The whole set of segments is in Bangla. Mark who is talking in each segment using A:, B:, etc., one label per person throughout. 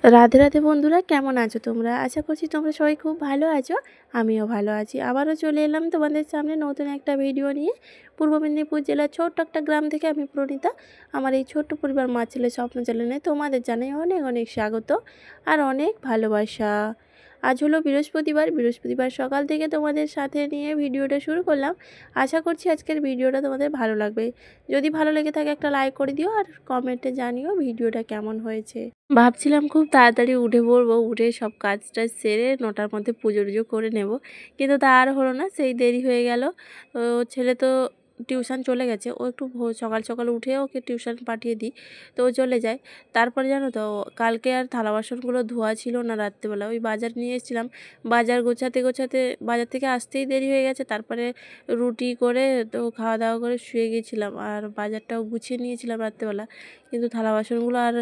A: রাধে রাধে বন্ধুরা, কেমন আছো তোমরা? আশা করছি তোমরা সবাই খুব ভালো আছো। আমিও ভালো আছি। আবারও চলে এলাম তোমাদের সামনে নতুন একটা ভিডিও নিয়ে। পূর্ব মেদিনীপুর জেলার ছোট্ট একটা গ্রাম থেকে আমি প্রণীতা। আমার এই ছোট্ট পরিবার মা ছেলে স্বপ্ন চ্যানেলে তোমাদের জানাই অনেক অনেক স্বাগত আর অনেক ভালোবাসা। আজ হলো বৃহস্পতিবার সকাল থেকে তোমাদের সাথে নিয়ে ভিডিওটা শুরু করলাম। আশা করছি আজকের ভিডিওটা তোমাদের ভালো লাগবে। যদি ভালো লেগে থাকে একটা লাইক করে দিও আর কমেন্টে জানিও ভিডিওটা কেমন হয়েছে। ভাবছিলাম খুব তাড়াতাড়ি উঠে পড়বো, উঠে সব কাজ টাজ সেরে 9টার মধ্যে পুজো টুজো করে নেব, কিন্তু তা আর হলো না, সেই দেরি হয়ে গেল। তো ছেলে তো টিউশন চলে গেছে, ও একটু সকাল সকাল উঠে ওকে টিউশন পাঠিয়ে দিই, তো ও চলে যায়। তারপরে জানো তো, কালকে আর থালা বাসনগুলো ধোয়া ছিল না রাত্রেবেলা, ওই বাজার নিয়ে এসেছিলাম, বাজার গোছাতে গোছাতে বাজার থেকে আসতেই দেরি হয়ে গেছে। তারপরে রুটি করে তো খাওয়া দাওয়া করে শুয়ে গিয়েছিলাম, আর বাজারটাও গুছিয়ে নিয়েছিলাম রাত্রেবেলা, কিন্তু থালা বাসনগুলো আর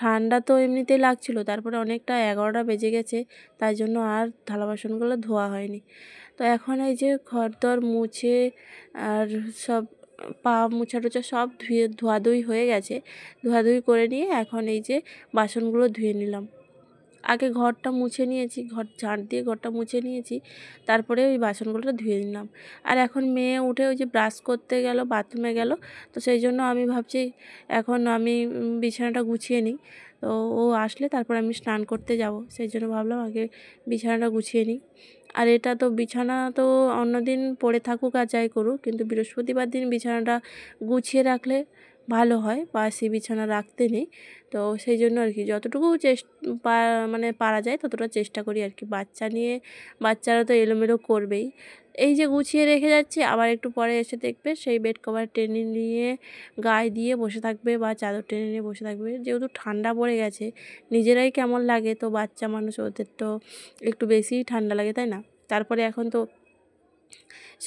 A: ঠান্ডা তো এমনিতেই লাগছিলো, তারপরে অনেকটা 11টা বেজে গেছে, তাই জন্য আর থালা বাসনগুলো ধোয়া হয়নি। তো এখন এই যে ঘরদর মুছে আর সব পা মোছা টোছা সব ধোয়াধুয়ি হয়ে গেছে, ধোয়াধুয়ি করে নিয়ে এখন এই যে বাসনগুলো ধুয়ে নিলাম। আগে ঘরটা মুছে নিয়েছি, ঘর ঝাঁট দিয়ে ঘরটা মুছে নিয়েছি, তারপরে ওই বাসনগুলো ধুয়ে নিলাম। আর এখন মেয়ে উঠে ওই যে ব্রাশ করতে গেল, বাথরুমে গেল, তো সেই জন্য আমি ভাবছি এখন আমি বিছানাটা গুছিয়ে নিই। তো ও আসলে তারপর আমি স্নান করতে যাব, সেই জন্য ভাবলাম আগে বিছানাটা গুছিয়ে নিই। আর এটা তো বিছানা তো অন্যদিন পড়ে থাকুক আর যাই করুক, কিন্তু বৃহস্পতিবার দিন বিছানাটা গুছিয়ে রাখলে ভালো হয়, বাসি বিছানা রাখতে নেই। তো সেই জন্য আর কি যতটুকু মানে পারা যায় ততটা চেষ্টা করি আর কি। বাচ্চা নিয়ে বাচ্চারা তো এলোমেলো করবেই, এই যে গুছিয়ে রেখে যাচ্ছি, আবার একটু পরে এসে দেখবে সেই বেড কভার টেনে নিয়ে গায়ে দিয়ে বসে থাকবে বা চাদর টেনে নিয়ে বসে থাকবে। যেহেতু ঠান্ডা পড়ে গেছে, নিজেরাই কেমন লাগে, তো বাচ্চা মানুষ ওদের তো একটু বেশিই ঠান্ডা লাগে, তাই না? তারপরে এখন তো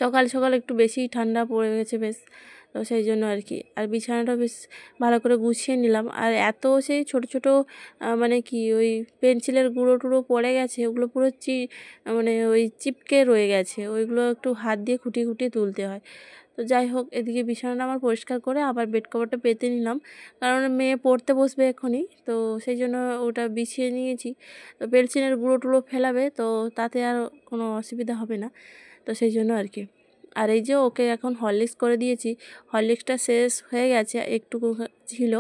A: সকাল সকাল একটু বেশিই ঠান্ডা পড়ে গেছে বেশ, তো সেই জন্য আর কি। আর বিছানাটা বেশ ভালো করে গুছিয়ে নিলাম। আর এত সেই ছোট ছোট মানে কি ওই পেন্সিলের গুঁড়ো টুড়ো পড়ে গেছে, ওগুলো পুরো মানে ওই চিপকে রয়ে গেছে, ওইগুলো একটু হাত দিয়ে খুঁটিয়ে খুঁটিয়ে তুলতে হয়। তো যাই হোক, এদিকে বিছানাটা আমার পরিষ্কার করে আবার বেড কভারটা পেতে নিলাম, কারণ মেয়ে পড়তে বসবে এক্ষুনি, তো সেই জন্য ওটা বিছিয়ে নিয়েছি। তো পেন্সিলের গুঁড়ো টুড়ো ফেলাবে, তো তাতে আর কোনো অসুবিধা হবে না, তো সেই জন্য আর কি। আর এই যে ওকে এখন হরলিক্স করে দিয়েছি, হরলিক্সটা শেষ হয়ে গেছে, একটুকু ছিল,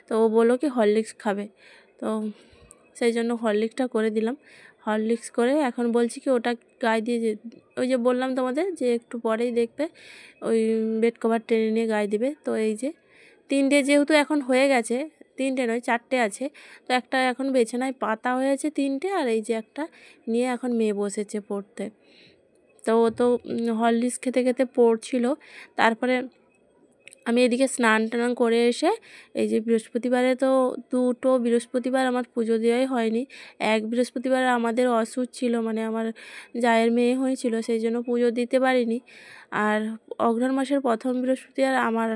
A: তো ও বললো কি হরলিক্স খাবে, তো সেই জন্য হরলিক্সটা করে দিলাম। হরলিক্স করে এখন বলছি কি ওটা গায়ে দিয়ে ওই যে বললাম তোমাদের যে একটু পরেই দেখবে ওই বেড কভার টেনে নিয়ে গায়ে দিবে। তো এই যে 3টে যেহেতু এখন হয়ে গেছে, 3টে নয় 4টে আছে, তো একটা এখন বিছানায় পাতা হয়েছে 3টে, আর এই যে একটা নিয়ে এখন মেয়ে বসেছে পড়তে। তো ও তো হরলিক্স খেতে খেতে পড়ছিল। তারপরে আমি এদিকে স্নান টান করে এসে এই যে বৃহস্পতিবারে তো 2টো বৃহস্পতিবার আমার পুজো দেওয়াই হয়নি। এক বৃহস্পতিবার আমাদের অসুখ ছিল, মানে আমার জায়ের মেয়ে হয়েছিল, সেই জন্য পুজো দিতে পারিনি। আর অঘ্রাণ মাসের প্রথম বৃহস্পতিবার আমার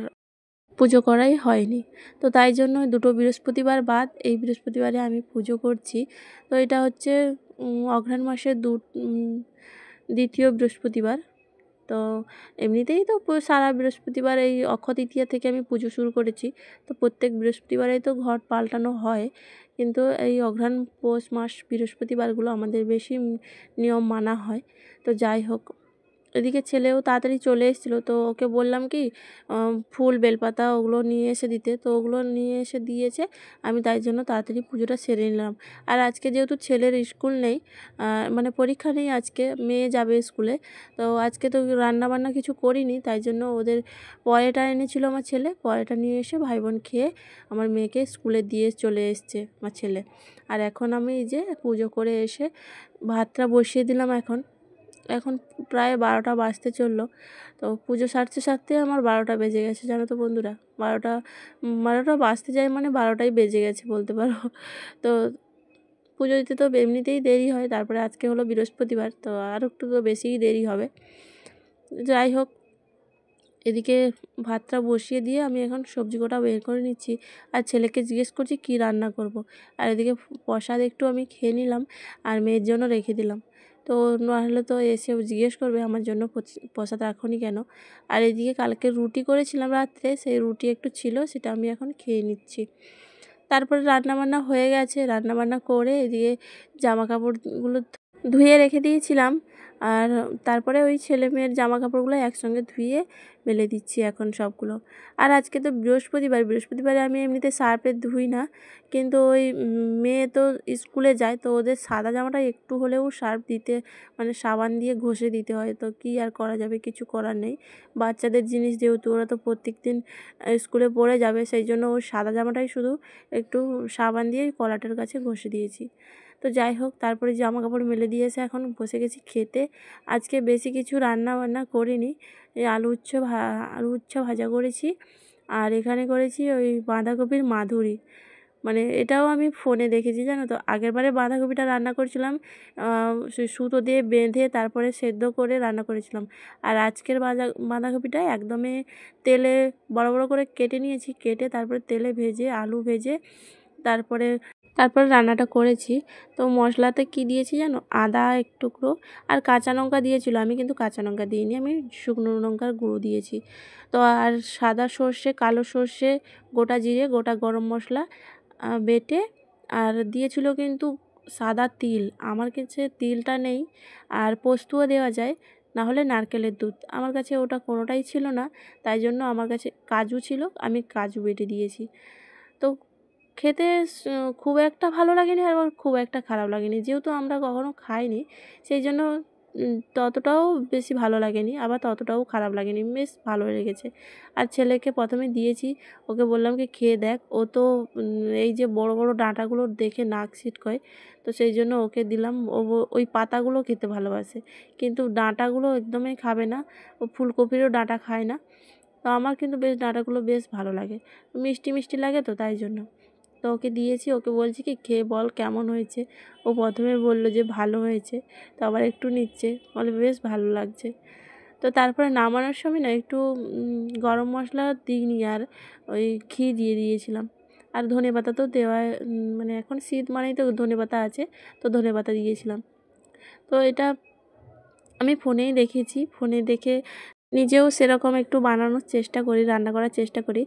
A: পুজো করাই হয়নি, তো তাই জন্য 2টো বৃহস্পতিবার বাদ এই বৃহস্পতিবারে আমি পুজো করছি। তো এটা হচ্ছে অঘ্রাণ মাসের দ্বিতীয় বৃহস্পতিবার। তো এমনিতেই তো সারা বৃহস্পতিবার এই অক্ষয় তৃতীয়া থেকে আমি পুজো শুরু করেছি, তো প্রত্যেক বৃহস্পতিবারেই তো ঘট পাল্টানো হয়, কিন্তু এই অঘ্রাণ পৌষ মাস বৃহস্পতিবারগুলো আমাদের বেশি নিয়ম মানা হয়। তো যাই হোক, এদিকে ছেলেও তাড়াতাড়ি চলে এসেছিলো, তো ওকে বললাম কি ফুল বেলপাতা ওগুলো নিয়ে এসে দিতে, তো ওগুলো নিয়ে এসে দিয়েছে। আমি তাই জন্য তাড়াতাড়ি পুজোটা সেরে নিলাম। আর আজকে যেহেতু ছেলের স্কুল নেই, মানে পরীক্ষা নেই আজকে, মেয়ে যাবে স্কুলে, তো আজকে তো রান্না বান্না কিছু করিনি, তাই জন্য ওদের পরোটা এনেছিল আমার ছেলে, পরোটা নিয়ে এসে ভাই বোন খেয়ে আমার মেয়েকে স্কুলে দিয়ে চলে এসছে আমার ছেলে। আর এখন আমি এই যে পুজো করে এসে ভাতটা বসিয়ে দিলাম। এখন এখন প্রায় 12টা বাজতে চললো, তো পুজো সারতে সারতে আমার 12টা বেজে গেছে, জানো তো বন্ধুরা। 12টা বাজতে যায় মানে 12টাই বেজে গেছে বলতে পারো। তো পুজো দিতে তো এমনিতেই দেরি হয়, তারপরে আজকে হলো বৃহস্পতিবার, তো আর একটু তো বেশিই দেরি হবে। যাই হোক, এদিকে ভাতটা বসিয়ে দিয়ে আমি এখন সবজি কটা বের করে নিচ্ছি, আর ছেলেকে জিজ্ঞেস করছি কি রান্না করব। আর এদিকে প্রসাদ একটু আমি খেয়ে নিলাম আর মেয়ের জন্য রেখে দিলাম, তো নাহলে তো এসে জিজ্ঞেস করবে আমার জন্য প্রসাদ রাখোনি কেন। আর এদিকে কালকে রুটি করেছিলাম রাত্রে, সেই রুটি একটু ছিল, সেটা আমি এখন খেয়ে নিচ্ছি। তারপরে রান্নাবান্না হয়ে গেছে, রান্নাবান্না করে এদিকে জামা কাপড়গুলো ধুয়ে রেখে দিয়েছিলাম। আর তারপরে ওই ছেলে মেয়ের জামা কাপড়গুলো একসঙ্গে ধুয়ে মেলে দিচ্ছি এখন সবগুলো। আর আজকে তো বৃহস্পতিবারে আমি এমনিতে সার্ফে ধুই না, কিন্তু ওই মেয়ে তো স্কুলে যায়, তো ওদের সাদা জামাটা একটু হলেও সার্ফ দিতে মানে সাবান দিয়ে ঘষে দিতে হয়। তো কি আর করা যাবে, কিছু করার নেই। বাচ্চাদের জিনিস যেহেতু, ওরা তো প্রত্যেক দিন স্কুলে পড়ে যাবে, সেই জন্য ওই সাদা জামাটাই শুধু একটু সাবান দিয়ে কলাটার কাছে ঘষে দিয়েছি। তো যাই হোক, তারপরে জামা কাপড় মেলে দিয়ে এসে এখন বসে গেছি খেতে। আজকে বেশি কিছু রান্না বান্না করিনি, এই আলু উচ্ছে ভাজা করেছি, আর এখানে করেছি ওই বাঁধাকপির মাধুরি। মানে এটাও আমি ফোনে দেখেছি, জানো তো। আগেরবারে বাঁধাকপিটা রান্না করেছিলাম সুতো দিয়ে বেঁধে, তারপরে সেদ্ধ করে রান্না করেছিলাম। আর আজকের বাঁধাকপিটা একদমই তেলে বড় বড় করে কেটে নিয়েছি, কেটে তারপরে তেলে ভেজে আলু ভেজে তারপরে রান্নাটা করেছি। তো মশলাতে কি দিয়েছি জানো, আদা এক টুকরো আর কাঁচা লঙ্কা দিয়েছিল, আমি কিন্তু কাঁচা লঙ্কা দিইনি, আমি শুকনো লঙ্কার গুঁড়ো দিয়েছি। তো আর সাদা সর্ষে, কালো সর্ষে, গোটা জিরে, গোটা গরম মশলা বেটে, আর দিয়েছিল কিন্তু সাদা তিল। আমার কাছে তিলটা নেই, আর পোস্তও দেওয়া যায়, না হলে নারকেলের দুধ। আমার কাছে ওটা কোনোটাই ছিল না, তাই জন্য আমার কাছে কাজু ছিল, আমি কাজু বেটে দিয়েছি। তো খেতে খুব একটা ভালো লাগেনি, আর খুব একটা খারাপ লাগেনি, যেহেতু আমরা কখনো খাইনি, সেই জন্য ততটাও বেশি ভালো লাগেনি, আবার ততটাও খারাপ লাগেনি, বেশ ভালো লেগেছে। আর ছেলেকে প্রথমে দিয়েছি, ওকে বললাম কি খেয়ে দেখ। ও তো এই যে বড় বড় ডাঁটাগুলো দেখে নাক ছিটকয়, তো সেই জন্য ওকে দিলাম। ও ওই পাতাগুলো খেতে ভালোবাসে, কিন্তু ডাঁটাগুলো একদমই খাবে না। ও ফুলকপিরও ডাঁটা খায় না। তো আমার কিন্তু বেশ ডাঁটাগুলো বেশ ভালো লাগে, মিষ্টি মিষ্টি লাগে, তো তাই জন্য। তো ওকে দিয়েছি, ওকে বলছি কি খেয়ে বল কেমন হয়েছে। ও প্রথমে বললো যে ভালো হয়েছে, তো আবার একটু নিচ্ছে, বলে বেশ ভালো লাগছে। তো তারপরে নামানোর সময় না একটু গরম মশলা দিইনি, আর ওই ঘি দিয়ে দিয়েছিলাম। আর ধনেপাতা তো দেওয়া, মানে এখন শীত মানেই তো ধনেপাতা আছে, তো ধনেপাতা দিয়েছিলাম। তো এটা আমি ফোনেই দেখেছি, ফোনে দেখে নিজেও সেরকম একটু বানানোর চেষ্টা করি, রান্না করার চেষ্টা করি।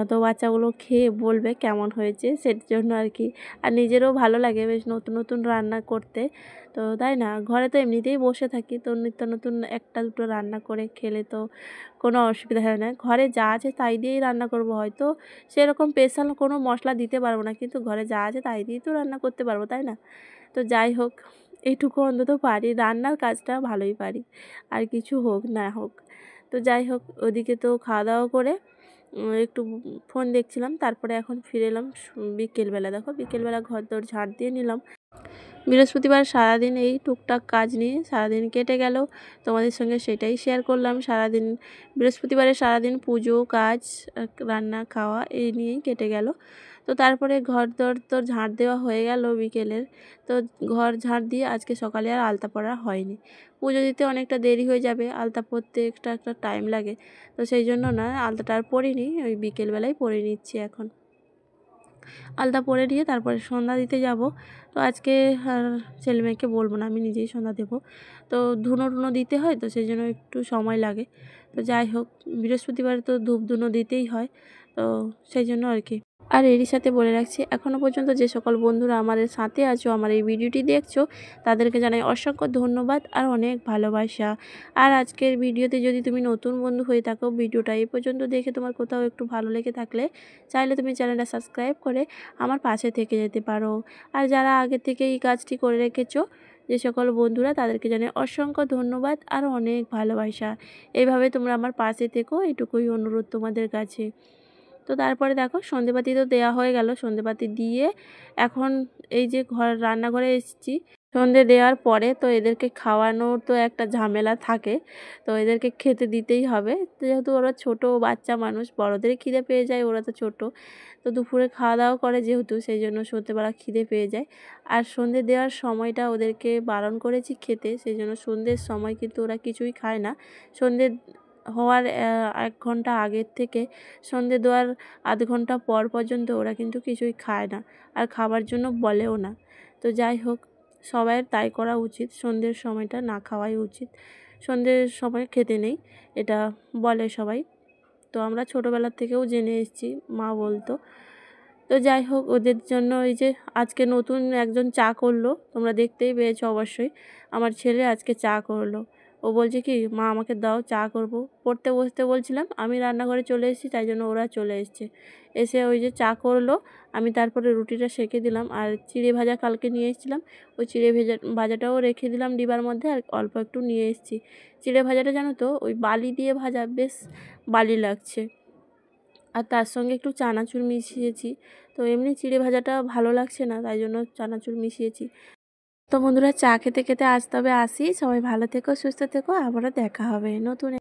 A: তো বাচ্চাগুলো খেয়ে বলবে কেমন হয়েছে, সের জন্য আর কি। আর নিজেরও ভালো লাগে বেশ নতুন নতুন রান্না করতে, তো তাই না। ঘরে তো এমনিতেই বসে থাকি, তো নিত্য নতুন একটা দুটো রান্না করে খেলে তো কোনো অসুবিধা হয় না। ঘরে যা আছে তাই দিয়েই রান্না করব, হয়তো সেরকম স্পেশাল কোনো মশলা দিতে পারবো না, কিন্তু ঘরে যা আছে তাই দিয়েই তো রান্না করতে পারবো, তাই না। তো যাই হোক, এইটুকু অন্তত পারি, রান্নার কাজটা ভালোই পারি, আর কিছু হোক না হোক। তো যাই হোক, ওদিকে তো খাওয়া দাওয়া করে একটু ফোন দেখছিলাম, তারপরে এখন ফিরে এলাম বিকেলবেলা। দেখো বিকেলবেলা ঘর দর ঝাড় দিয়ে নিলাম। বৃহস্পতিবার সারাদিন এই টুকটাক কাজ নিয়ে সারাদিন কেটে গেল, তোমাদের সঙ্গে সেটাই শেয়ার করলাম। সারাদিন বৃহস্পতিবারে সারাদিন পুজো কাজ, রান্না খাওয়া এই নিয়েই কেটে গেল। তো তারপরে ঘর দর তো ঝাড় দেওয়া হয়ে গেল বিকেলের। তো ঘর ঝাড় দিয়ে আজকে সকালে আর আলতা পড়া হয়নি, পুজো দিতে অনেকটা দেরি হয়ে যাবে, আলতা পরতে একটা টাইম লাগে, তো সেই জন্য না আলতাটা আর পরিনি, ওই বিকেলবেলায় পরে নিচ্ছি এখন। আলতা পরে নিয়ে তারপরে সন্ধ্যা দিতে যাব। তো আজকে আর ছেলেমেয়েকে বলবো না, আমি নিজেই সন্ধ্যা দেবো। তো ধুনো টুনো দিতে হয়, তো সেই জন্য একটু সময় লাগে। তো যাই হোক, বৃহস্পতিবারে তো ধূপ ধুনো দিতেই হয়, তো সেই জন্য আর কি। আর এরই সাথে বলে রাখছি, এখনও পর্যন্ত যে সকল বন্ধুরা আমাদের সাথে আছো, আমার এই ভিডিওটি দেখছো, তাদেরকে জানাই অসংখ্য ধন্যবাদ আর অনেক ভালোবাসা। আর আজকের ভিডিওতে যদি তুমি নতুন বন্ধু হয়ে থাকো, ভিডিওটা এই পর্যন্ত দেখে তোমার কোথাও একটু ভালো লেগে থাকলে, চাইলে তুমি চ্যানেলটা সাবস্ক্রাইব করে আমার পাশে থেকে যেতে পারো। আর যারা আগে থেকে এই কাজটি করে রেখেছো, যে সকল বন্ধুরা, তাদেরকে জানাই অসংখ্য ধন্যবাদ আর অনেক ভালোবাসা। এইভাবে তোমরা আমার পাশে থেকো, এটুকুই অনুরোধ তোমাদের কাছে। তো তারপরে দেখো সন্ধেবাতি তো দেওয়া হয়ে গেল, সন্ধেবাতি দিয়ে এখন এই যে রান্নাঘরে এসেছি। সন্ধে দেওয়ার পরে তো এদেরকে খাওয়ানোর তো একটা ঝামেলা থাকে, তো এদেরকে খেতে দিতেই হবে, যেহেতু ওরা ছোট বাচ্চা মানুষ, বড়দের খিদে পেয়ে যায়, ওরা তো ছোট। তো দুপুরে খাওয়া দাওয়া করে যেহেতু, সেই জন্য সন্ধেবেলা খিদে পেয়ে যায়। আর সন্ধে দেওয়ার সময়টা ওদেরকে বারণ করেছি খেতে, সেই জন্য সন্ধ্যের সময় কিন্তু ওরা কিছুই খায় না। সন্ধে হওয়ার 1 ঘন্টা আগের থেকে সন্ধে দেওয়ার আধ ঘন্টা পর পর্যন্ত ওরা কিন্তু কিছুই খায় না, আর খাবার জন্য বলেও না। তো যাই হোক, সবাইয়ের তাই করা উচিত, সন্ধ্যের সময়টা না খাওয়াই উচিত। সন্ধ্যের সময় খেতে নেই, এটা বলে সবাই। তো আমরা ছোটোবেলার থেকেও জেনে এসেছি, মা বলতো। তো তো যাই হোক, ওদের জন্য এই যে আজকে নতুন একজন চা করলো, তোমরা দেখতেই পেয়েছো অবশ্যই। আমার ছেলে আজকে চা করলো। ও বলছে কি, মা আমাকে দাও, চা করব। পড়তে বসতে বলছিলাম, আমি রান্নাঘরে চলে এসেছি, তাই জন্য ওরা চলে এসছে। এসে ওই যে চা করলো, আমি তারপরে রুটিটা সেঁকে দিলাম। আর চিড়ে ভাজা কালকে নিয়ে এসেছিলাম, ওই চিড়ে ভাজাটাও রেখে দিলাম ডিবার মধ্যে, আর অল্প একটু নিয়ে এসেছি। চিড়ে ভাজাটা জানো তো, ওই বালি দিয়ে ভাজা, বেশ বালি লাগছে। আর তার সঙ্গে একটু চানাচুর মিশিয়েছি। তো এমনি চিড়ে ভাজাটা ভালো লাগছে না, তাই জন্য চানাচুর মিশিয়েছি। তো বন্ধুরা, চা খেতে খেতে আজ তবে আসি। সবাই ভালো থেকো, সুস্থ থেকো, আবারও দেখা হবে নতুন